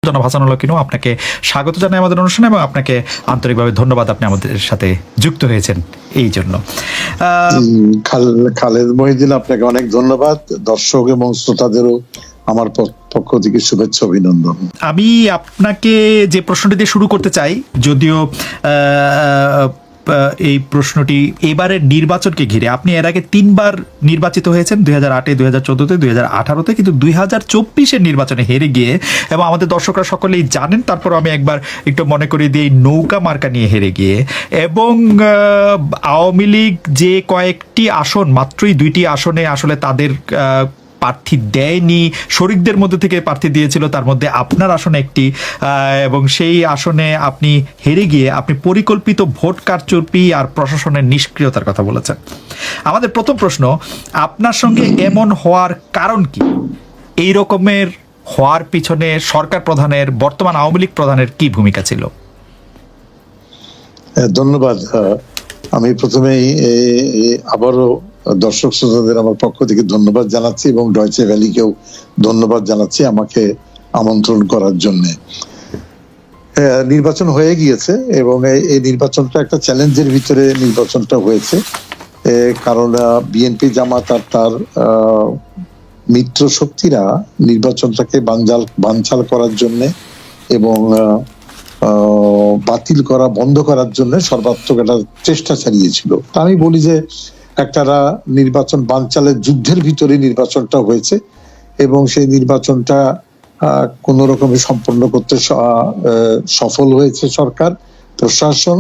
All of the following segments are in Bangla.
জনাব হাসানুল হক ইনু, আপনাকে স্বাগত জানাই আমাদের অনুষ্ঠানে এবং আপনাকে আন্তরিকভাবে ধন্যবাদ, আপনি আমাদের সাথে যুক্ত হয়েছেন এই জন্য। খালেদ মহিউদ্দিন, আপনাকে অনেক ধন্যবাদ। দর্শক এবং শ্রোতাদেরও আমার পক্ষ থেকে শুভেচ্ছা, অভিনন্দন। আমি আপনাকে যে প্রশ্নটি দিয়ে শুরু করতে চাই, যদিও এই প্রশ্নটি এবারের নির্বাচনকে ঘিরে, আপনি এর আগে 3বার নির্বাচিত হয়েছেন, 2008-এ, 2014-তে, 2018-তে, কিন্তু 2024-এর নির্বাচনে হেরে গিয়ে, এবং আমাদের দর্শকরা সকলেই জানেন, তারপর আমি একবার একটু মনে করি দিয়ে নৌকা মার্কা নিয়ে হেরে গিয়ে, এবং আওয়ামী লীগ যে কয়েকটি আসন, মাত্রই 2টি আসনে আসলে তাদের প্রার্থী দেয়নি, শরিকদের মধ্যে থেকে প্রার্থী দিয়েছিল, তার মধ্যে আপনার আসনে একটি, এবং সেই আসনে আপনি হেরে গিয়ে আপনি পরিকল্পিত ভোট কারচুপি আর প্রশাসনের নিষ্ক্রিয়তার কথা বলেছেন। আমাদের প্রথম প্রশ্ন, আপনার সঙ্গে এমন হওয়ার কারণ কি? এই রকমের হওয়ার পিছনে সরকার প্রধানের, বর্তমান আওয়ামী লীগ প্রধানের কি ভূমিকা ছিল? ধন্যবাদ। আমি প্রথমেই আবারও দর্শক শ্রোতাদের আমার পক্ষ থেকে ধন্যবাদ জানাচ্ছি এবং ডয়চে ভ্যালিকেও ধন্যবাদ জানাচ্ছি আমাকে আমন্ত্রণ করার জন্য। নির্বাচন হয়ে গিয়েছে এবং এই নির্বাচনটা একটা চ্যালেঞ্জের ভিতরে নির্বাচনটা হয়েছে, কারণ বিএনপি জামাত আর তার মিত্র শক্তিরা নির্বাচনটাকে বানচাল করার জন্য এবং বাতিল করা, বন্ধ করার জন্য সর্বাত্মক একটা চেষ্টা চালিয়েছিল। তা আমি বলি যে একটা নির্বাচন বানচালের যুদ্ধের ভিতরে নির্বাচনটা হয়েছে এবং সেই নির্বাচনটা কোন রকমে সম্পন্ন করতে সফল হয়েছে সরকার, প্রশাসন।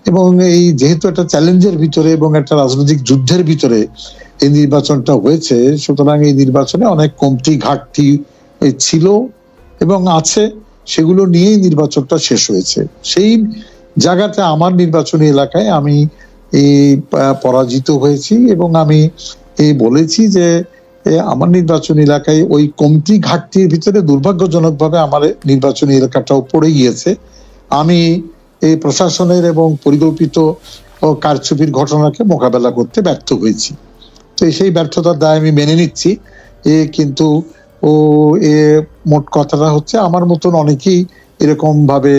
এবং এই যেহেতু একটা চ্যালেঞ্জের ভিতরে এবং একটা রাজনৈতিক যুদ্ধের ভিতরে এই নির্বাচনটা হয়েছে, সুতরাং এই নির্বাচনে অনেক কমতি ঘাটতি ছিল এবং আছে, সেগুলো নিয়েই নির্বাচনটা শেষ হয়েছে। সেই জায়গাতে আমার নির্বাচনী এলাকায় আমি পরাজিত হয়েছি এবং আমি বলেছি যে আমার নির্বাচনী এলাকায় ওই কমতি ঘাটতির ভিতরে দুর্ভাগ্যজনকভাবে আমার নির্বাচনী এলাকাটাও পড়ে গিয়েছে। আমি এই প্রশাসনের এবং পরিকল্পিত কারচুপির ঘটনাকে মোকাবেলা করতে ব্যর্থ হয়েছি। তো সেই ব্যর্থতার দায় আমি মেনে নিচ্ছি। কিন্তু মোট কথাটা হচ্ছে, আমার মতন অনেকেই এরকম ভাবে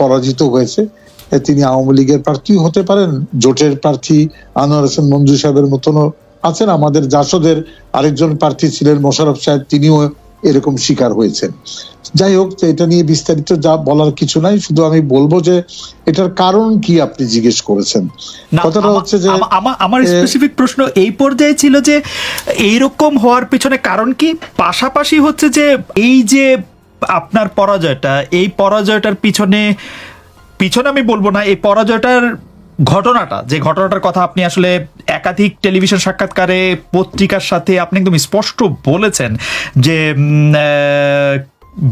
পরাজিত হয়েছে। তিনি আওয়ামী লীগের প্রার্থী হতে পারেন, জোটের প্রার্থী আনোয়ার হোসেন মঞ্জু সাহেবের মতনও আছেন, আমাদের জাসদের আরেকজন প্রার্থী ছিলেন মোশাররফ সাহেব, তিনিও এরকম শিকার হয়েছেন। যাই হোক, এটা নিয়ে বিস্তারিত যা বলার কিছু নাই, শুধু আমি বলবো যে এটার কারণ কি আপনি জিজ্ঞেস করেছেন। কথাটা হচ্ছে যে আমার স্পেসিফিক প্রশ্ন এই পর্যায়ে ছিল যে এইরকম হওয়ার পিছনে কারণ কি, পাশাপাশি হচ্ছে যে এই যে আপনার পরাজয়টা, এই পরাজয়টার পিছনে আমি বলবো না, এই পরাজয়টার ঘটনাটা, যে ঘটনাটার কথা আপনি আসলে একাধিক টেলিভিশন সাক্ষাৎকারে, পত্রিকার সাথে আপনি একদম স্পষ্ট বলেছেন যে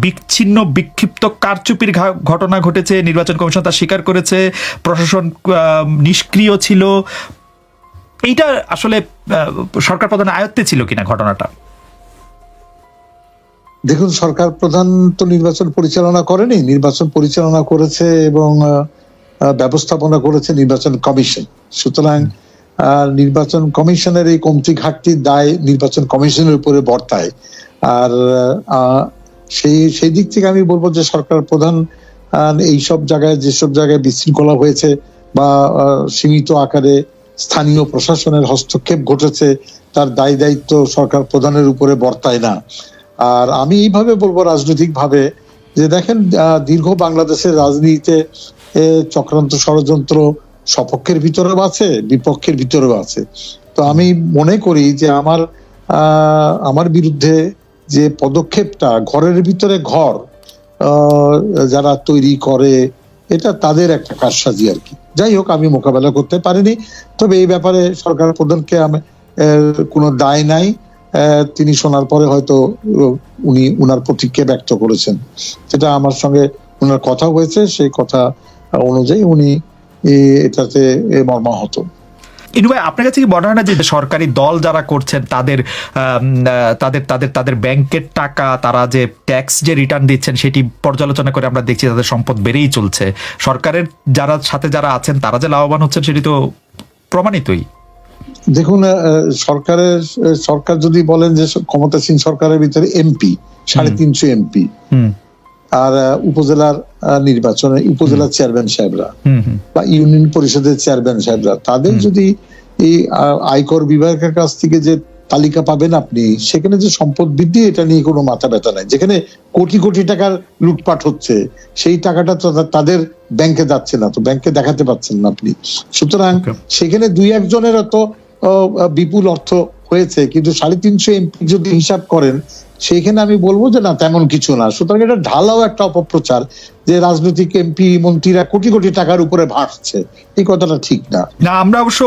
বিচ্ছিন্ন বিক্ষিপ্ত কারচুপির ঘটনা ঘটেছে, নির্বাচন কমিশন তা স্বীকার করেছে, প্রশাসন নিষ্ক্রিয় ছিল। এইটা আসলে সরকার প্রধানের আয়ত্তে ছিল কিনা ঘটনাটা? দেখুন, সরকার প্রধান তো নির্বাচন পরিচালনা করেনি, নির্বাচন পরিচালনা করেছে এবং ব্যবস্থাপনা করেছে নির্বাচন কমিশন। সুতরাং নির্বাচন কমিশনের এই কমতি ঘাটতির দায় নির্বাচন কমিশনের উপরে বর্তায়। আর সেই দিক থেকে আমি বলবো যে সরকার প্রধান এইসব জায়গায়, যেসব জায়গায় বিশৃঙ্খলা হয়েছে বা সীমিত আকারে স্থানীয় প্রশাসনের হস্তক্ষেপ ঘটেছে, তার দায় দায়িত্ব সরকার প্রধানের উপরে বর্তায় না। আর আমি এইভাবে বলবো রাজনৈতিক ভাবে যে দেখেন, দীর্ঘ বাংলাদেশের রাজনীতিতে চক্রান্ত, ষড়যন্ত্র সপক্ষের ভিতরেও আছে, বিপক্ষের ভিতরেও আছে। তো আমি মনে করি যে আমার বিরুদ্ধে যে পদক্ষেপটা, ঘরের ভিতরে ঘর যারা তৈরি করে, এটা তাদের একটা কারসাজি আর কি। যাই হোক, আমি মোকাবেলা করতে পারিনি। তবে এই ব্যাপারে সরকার প্রধানকে কোনো দায় নাই। তিনি শোনার পরে হয়তো উনি উনার প্রতিক্রিয়া ব্যক্ত করেছেন, সেটা আমার সঙ্গে উনার কথা হয়েছে, সেই কথা অনুযায়ী উনি এটাতে মর্মাহত। ইনু ভাই, আপনার কাছে কি মনে হয় না যে সরকারি দল যারা করছেন তাদের তাদের তাদের তাদের ব্যাংকের টাকা, তারা যে ট্যাক্স যে রিটার্ন দিচ্ছেন, সেটি পর্যালোচনা করে আমরা দেখছি তাদের সম্পদ বেড়েই চলছে। সরকারের যারা আছেন তারা যে লাভবান হচ্ছেন সেটি তো প্রমাণিতই। দেখুন, সরকার যদি বলেন যে ক্ষমতাসীন সরকারের ভিতরে এমপি 350 এমপি, আর উপজেলার নির্বাচনে উপজেলার চেয়ারম্যান সাহেবরা বা ইউনিয়ন পরিষদের চেয়ারম্যান সাহেবরা তাদের যদি এই আয়কর বিভাগের কাছ থেকে যে তালিকা পাবেন আপনি, সেখানে যে সম্পদ বৃদ্ধি এটা নিয়ে কোনো মাথা ব্যথা নাই। যেখানে কোটি কোটি টাকার লুটপাট হচ্ছে সেই টাকাটা তো তাদের ব্যাংকে যাচ্ছে না, তো ব্যাংকে দেখাতে পাচ্ছেন না আপনি। সুতরাং সেখানে দুই একজনের তো বিপুল অর্থ হয়েছে, কিন্তু 350 এমপি যদি হিসাব করেন সেইখানে আমি বলবো যে না তেমন কিছু না। সুতরাং এটা ঢালাও একটা অপপ্রচার যে রাজনৈতিক এমপি মন্ত্রীরা কোটি কোটি টাকার উপরে ভাসছে, এই কথাটা ঠিক না। না, আমরা অবশ্য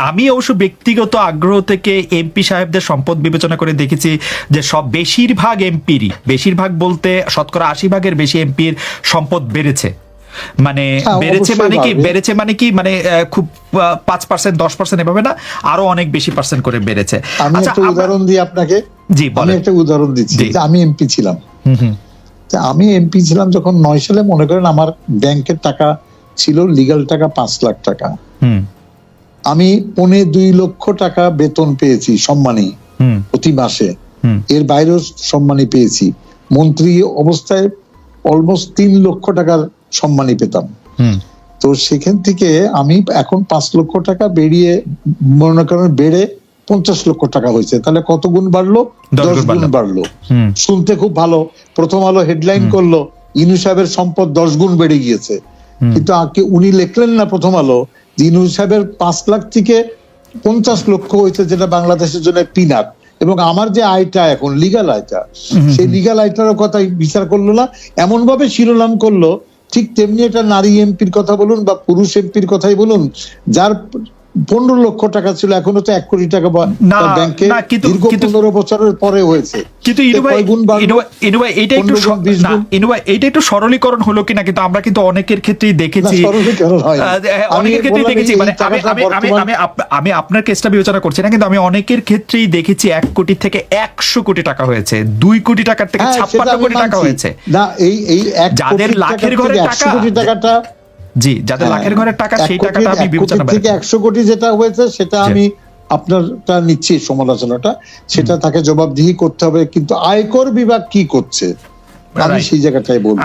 আমি অবশ্য ব্যক্তিগত আগ্রহ থেকে এমপি সাহেবদের সম্পদ বিবেচনা করে দেখেছি যে বেশিরভাগ এমপিরই, বেশিরভাগ বলতে শতকরা 80% বেশি এমপির সম্পদ বেড়েছে। মানে বেড়েছে মানে কি মানে খুব 5%, 10% এভাবে না, আরো অনেক বেশি পার্সেন্ট করে বেড়েছে। আমি একটা উদাহরণ দিই আপনাকে। জি, আমি একটা উদাহরণ দিচ্ছি। আমি এমপি ছিলাম, যখন 9 সালে, মনে করেন আমার ব্যাংকের টাকা ছিল লিগ্যাল টাকা 5 লাখ টাকা। আমি 2.25 লক্ষ টাকা বেতন পেয়েছি সম্মানী প্রতি মাসে, এর বাইরেও সম্মানী পেয়েছি। মন্ত্রী অবস্থায় অলমোস্ট 3 লক্ষ টাকার সম্মানী পেতাম। তো সেখান থেকে আমি এখন 5 লক্ষ টাকা মনে করেন বেড়ে 50 লক্ষ টাকা হয়েছে। তাহলে কত গুণ বাড়লো? 10 গুণ বাড়লো। শুনতে খুব ভালো। প্রথম আলো হেডলাইন করলো ইনু সাহেবের সম্পদ 10 গুণ বেড়ে গিয়েছে, কিন্তু উনি লিখলেন না প্রথম আলো যে ইনু সাহেবের 5 লাখ থেকে 50 লক্ষ হয়েছে, যেটা বাংলাদেশের জন্য পিনাক। এবং আমার যে আয়টা এখন লিগ্যাল আয়টা, সেই লিগ্যাল আয়টারও কথা বিচার করলো না, এমন ভাবে শিরোনাম করলো। ঠিক তেমনি একটা নারী এমপির কথা বলুন বা পুরুষ এমপির কথাই বলুন, যার 15 লক্ষ টাকা ছিল এখনো তো 1 কোটি টাকা ব্যাংকে দীর্ঘ 15 বছরের পরে হয়েছে। কিন্তু এইটা একটু সরলীকরণ হলো কিনা, কিন্তু আমরা কিন্তু অনেকের ক্ষেত্রেই দেখেছি, মানে আমি আপনার কেসটা বিবেচনা করছি না, কিন্তু আমি অনেকের ক্ষেত্রেই দেখেছি 1 কোটি থেকে 100 কোটি টাকা হয়েছে, 2 কোটি টাকার থেকে 56 কোটি টাকা হয়েছে। না, এই যাদের লাখের ঘরে টাকাটা, জি, যাদের লাখের ঘরের টাকা, সেই টাকাটা আমি বিবেচনা করি। থেকে 100 কোটি যেটা হয়েছে সেটা আমি আপনারটা নিচ্ছি সমালোচনাটা, সেটা তাকে জবাবদিহি করতে হবে। কিন্তু আয়কর বিভাগ কি করছে আমি সেই জায়গাটাই বলবো।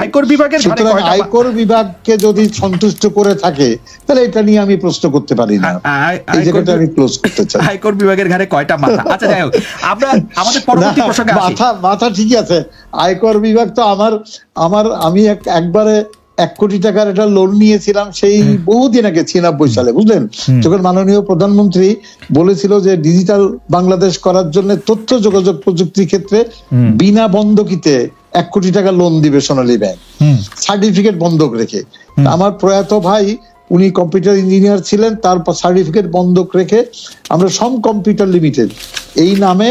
আয়কর বিভাগকে যদি সন্তুষ্ট করে থাকে তাহলে এটা নিয়ে আমি প্রশ্ন করতে পারি না। এই জায়গাটা আমি ক্লোজ করতে চাই। আয়কর বিভাগের ঘাড়ে কয়টা মাথা? আচ্ছা, যাই হোক, আমরা আমাদের পরবর্তী প্রসঙ্গে আসি। মাথা ঠিকই আছে। আয়কর বিভাগ তো আমি একবারে 1 কোটি টাকার একটা লোন নিয়েছিলাম সেই বহুদিন আগে, 96 সালে, বুঝলেন, যখন মাননীয় প্রধানমন্ত্রী বলেছিল যে ডিজিটাল বাংলাদেশ করার জন্য তথ্য যোগাযোগ প্রযুক্তি ক্ষেত্রে বিনা বন্ধকিতে 1 কোটি টাকা লোন দিবে সোনালী ব্যাংক, সার্টিফিকেট বন্ধক রেখে। আমার প্রয়াত ভাই, উনি কম্পিউটার ইঞ্জিনিয়ার ছিলেন, তার সার্টিফিকেট বন্ধক রেখে আমরা সম কম্পিউটার লিমিটেড এই নামে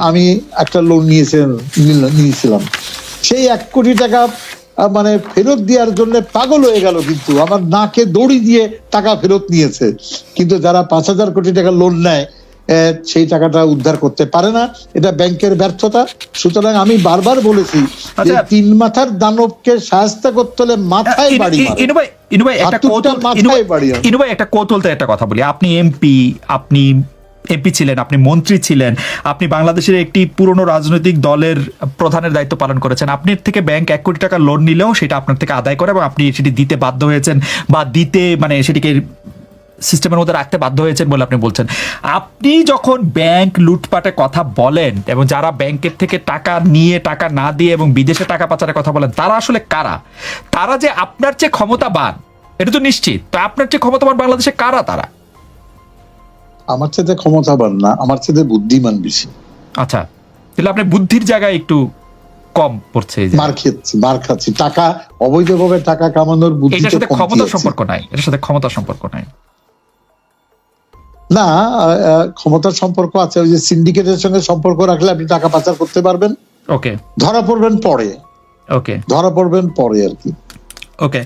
আমি একটা লোন নিয়েছিলাম। সেই 1 কোটি টাকা মানে ফেরত দেওয়ার জন্য পাগল হয়ে গেল, কিন্তু আমার নাকে দড়ি দিয়ে টাকা ফেরত নিয়েছে। কিন্তু যারা 5,000 কোটি টাকা লোন নেয় সেই টাকাটা উদ্ধার করতে পারে না, এটা ব্যাংকের ব্যর্থতা। সুতরাং আমি বারবার বলেছি যে 3 মাথার দানবকে শায়েস্তা করতে হলে মাথায় বাড়ি একটা কৌতূহলতে একটা কথা বলি। আপনি এমপি ছিলেন, আপনি মন্ত্রী ছিলেন, আপনি বাংলাদেশের একটি পুরনো রাজনৈতিক দলের প্রধানের দায়িত্ব পালন করেছেন। আপনার থেকে ব্যাংক 1 কোটি টাকা লোন নিলেও সেটা আপনার থেকে আদায় করে এবং আপনি সেটি দিতে বাধ্য হয়েছেন, বা মানে সেটিকে সিস্টেমের মধ্যে রাখতে বাধ্য হয়েছেন বলে আপনি বলছেন। আপনি যখন ব্যাংক লুটপাটের কথা বলেন এবং যারা ব্যাংকের থেকে টাকা নিয়ে টাকা না দিয়ে এবং বিদেশে টাকা পাচারের কথা বলেন, তারা আসলে কারা? তারা যে আপনার চেয়ে ক্ষমতাবান এটা তো নিশ্চিত। তো আপনার চেয়ে ক্ষমতাবান বাংলাদেশে কারা? তারা আমার চেয়ে ক্ষমতাবান না, আমার চেয়ে বুদ্ধিমান বেশি। আচ্ছা, তাহলে আপনি বুদ্ধির জায়গায় একটু কম পড়ছে। মার খাচ্ছি, টাকা অবৈধভাবে টাকা কামানোর বুদ্ধি। এটার সাথে ক্ষমতার সম্পর্ক নাই, এটার সাথে ক্ষমতার সম্পর্ক নাই। না, ক্ষমতার সম্পর্ক আছে। ওই যে সিন্ডিকেটের সঙ্গে সম্পর্ক রাখলে আপনি টাকা পাচার করতে পারবেন। ওকে, ধরা পড়বেন পরে আর কি। ওকে,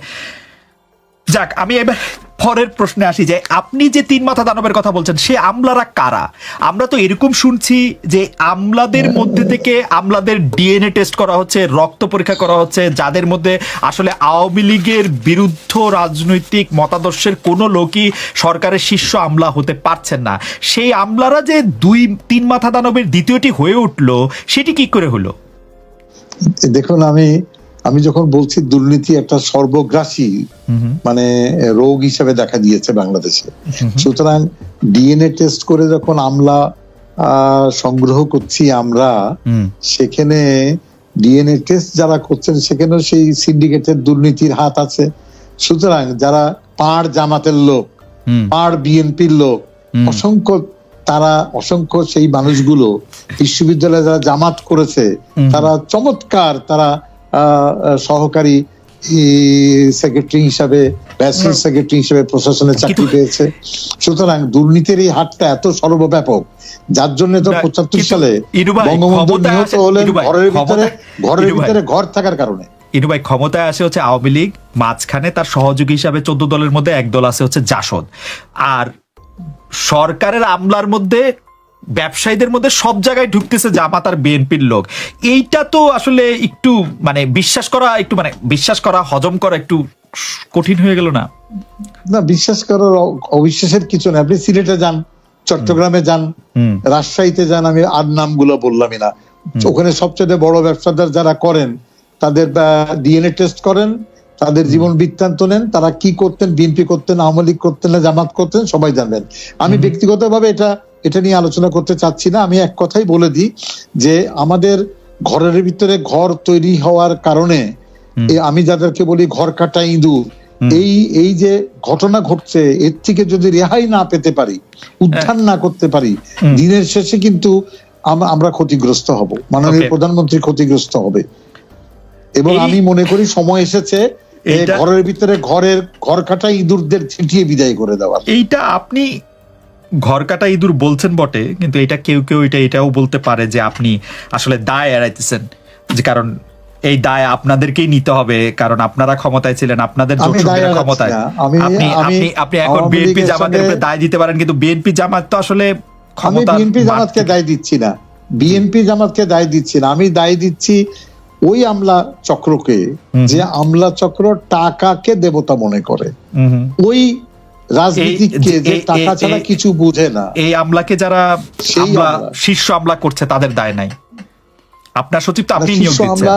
যাক, আমি এবার পরের প্রশ্নে আসি যে আপনি যে 3 মাথা দানবের কথা বলছেন, সে আমলারা কারা? আমরা তো এরকম শুনছি যে আমলাদের মধ্যে থেকে আমলাদের ডিএনএ টেস্ট করা হচ্ছে, রক্ত পরীক্ষা করা হচ্ছে, যাদের মধ্যে আসলে আওয়ামী লীগের বিরুদ্ধ রাজনৈতিক মতাদর্শের কোনো লোকই সরকারের শীর্ষ আমলা হতে পারছেন না। সেই আমলারা যে 2-3 মাথা দানবের দ্বিতীয়টি হয়ে উঠলো, সেটি কি করে হলো? দেখুন, আমি যখন বলছি দুর্নীতি একটা সর্বগ্রাসী মানে রোগ হিসেবে দেখা দিয়েছে বাংলাদেশে, সুতরাং ডিএনএ টেস্ট করে যখন আমলা সংগ্রহ করছি আমরা, সেখানে ডিএনএ টেস্ট যারা করছেন সেখানেও সেই সিন্ডিকেটের দুর্নীতির হাত আছে। সুতরাং যারা পাড় জামাতের লোক, পাড় বিএনপির লোক, অসংখ্য সেই মানুষগুলো বিশ্ববিদ্যালয়ে যারা জামাত করেছে, তারা চমৎকার, তারা সহকারী সেক্রেটারি হিসাবে, ব্যাসিস সেক্রেটারি হিসাবে প্রশাসনে চাকরি পেয়েছে। সুতরাং দুর্নীতির এই হাতটা এত সর্বব্যাপক, যার জন্য তো 75 সালে বঙ্গবন্ধু নিহত হলেন ঘরের ভিতরে ঘর থাকার কারণে। ইনু ভাই, ক্ষমতায় আসে হচ্ছে আওয়ামী লীগ, মাঝখানে তার সহযোগী হিসাবে 14 দলের মধ্যে এক দল আছে হচ্ছে জাসদ, আর সরকারের আমলার মধ্যে, ব্যবসায়ীদের মধ্যে সব জায়গায় ঢুকতেছে জামাত আর বিএনপির লোক। এইটা তো আসলে একটু বিশ্বাস করা হজম করা একটু কঠিন হয়ে গেল না? না, বিশ্বাস করার অবিশ্বাসের কিছু না। আপনি সিলেটে যান, চট্টগ্রামে যান, রাজশাহীতে যান, আমি আর নামগুলো বললামই না, ওখানে সবচেয়ে বড় ব্যবসাদার যারা করেন তাদের ডিএনএ টেস্ট করেন, তাদের জীবন বৃত্তান্ত নেন, তারা কি করতেন, বিএনপি করতেন, আওয়ামী লীগ করতেন না জামাত করতেন, সবাই জানবেন। আমি ব্যক্তিগতভাবে এটা নিয়ে আলোচনা করতে চাচ্ছি না। আমি এক কথাই বলে দিই যে আমাদের ঘরের ভিতরে ঘর তৈরি হওয়ার কারণে, আমি যাদেরকে বলি ঘর কাটা ইঁদুর, এই যে ঘটনা ঘটছে, এর থেকে যদি রেহাই না পেতে পারি, উদ্ধার না করতে পারি, দিনের শেষে কিন্তু আমরা ক্ষতিগ্রস্ত হব, মাননীয় প্রধানমন্ত্রী ক্ষতিগ্রস্ত হবে। এবং আমি মনে করি সময় এসেছে ঘরের ভিতরে ঘর কাটা ইঁদুরদের ছিটিয়ে বিদায় করে দেওয়ার। এইটা আপনি ঘর কাটা ইঁদুর বলছেন বটে, কিন্তু এটা কেউ এটাও বলতে পারে যে আপনি আসলে দায় এড়াইতেছেন, যে কারণ এই দায় আপনাদেরকেই নিতে হবে, কারণ আপনারা ক্ষমতায় ছিলেন, আপনাদের ক্ষমতায়। আপনি এখন বিএনপি জামাতের উপরে দায় দিতে পারেন, কিন্তু বিএনপি জামাত তো আসলে ক্ষমতা, বিএনপি জামাতকে দায় দিচ্ছি না, আমি দায় দিচ্ছি ওই আমলা চক্রকে, যে আমলা চক্র টাকাকে দেবতা মনে করে, ওই রাজনীতিকে যে টাকা ছাড়া কিছু বুঝে না, এই আমলাকে যারা শীর্ষ আমলা করছে তাদের দায় নাই। আপনার সচিব তো আপনি নিয়োগ দিচ্ছেন।